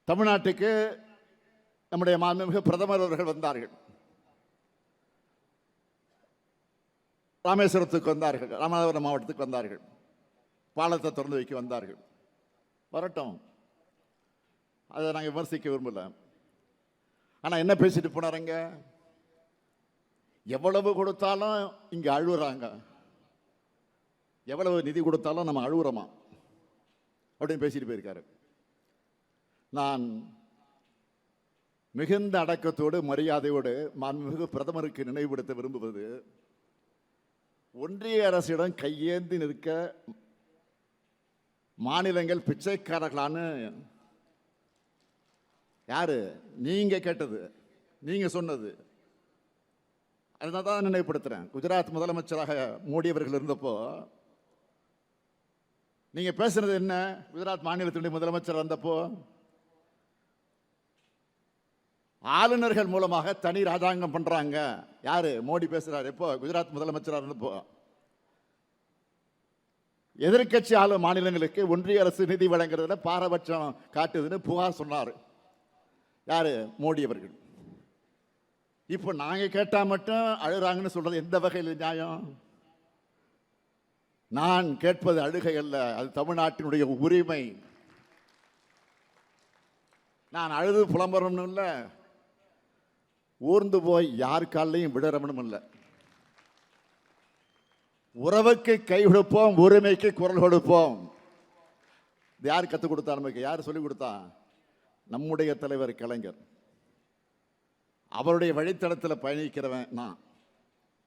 தமிழ்நாட்டுக்கு நம்முடைய மாண்புமிகு பிரதமர் அவர்கள் வந்தார்கள். ராமேஸ்வரத்துக்கு வந்தார்கள், ராமநாதபுரம் மாவட்டத்துக்கு வந்தார்கள், பாலத்தை திறந்து வைக்க வந்தார்கள். வரட்டும், அதை நாங்கள் விமர்சிக்க விரும்பல. ஆனால் என்ன பேசிட்டு போனாருங்க? எவ்வளவு கொடுத்தாலும் இங்கே அழுகுறாங்க, எவ்வளவு நிதி கொடுத்தாலும் நம்ம அழுகுறோமா அப்படின்னு பேசிட்டு போயிருக்காரு. நான் மிகுந்த அடக்கத்தோடு மரியாதையோடு மாண்புமிகு பிரதமருக்கு நினைவுபடுத்த விரும்புவது, ஒன்றிய அரசிடம் கையேந்தி நிற்க மாநிலங்கள் பிச்சைக்காரர்களான்னு யாரு? நீங்க கேட்டது, நீங்க சொன்னது. அதனால தான் நினைவுபடுத்துறேன். குஜராத் முதலமைச்சராக மோடி அவர்கள் இருந்தப்போ நீங்க பேசுனது என்ன? குஜராத் மாநிலத்தினுடைய முதலமைச்சர் வந்தப்போ ஆளுநர்கள் மூலமாக தனி ராஜாங்கம் பண்றாங்க. யாரு? மோடி பேசுறாரு. எப்போ? குஜராத் முதலமைச்சராக இருந்தப்போ எதிர்கட்சி ஆளும் மாநிலங்களுக்கு ஒன்றிய அரசு நிதி வழங்குறதுல பாரபட்சம் காட்டுதுன்னு புகார் சொன்னார். யாரு? மோடி அவர்கள். இப்போ நாங்க கேட்டா மட்டும் அழுறாங்கன்னு சொல்றது எந்த வகையில் நியாயம்? நான் கேட்பது அழுகை அல்ல, அது தமிழ்நாட்டினுடைய உரிமை. நான் அழுது புலம்புறணும் இல்லை, ஊர்ந்து போய் யார் காலையும் விடறவனும் இல்லை. உறவுக்கு கை கொடுப்போம், உரிமைக்கு குரல் கொடுப்போம். இது யார் கற்றுக் கொடுத்தா? நமக்கு யார் சொல்லிக் கொடுத்தா? நம்முடைய தலைவர் கலைஞர். அவருடைய வழித்தடத்தில் பயணிக்கிறவன் நான்.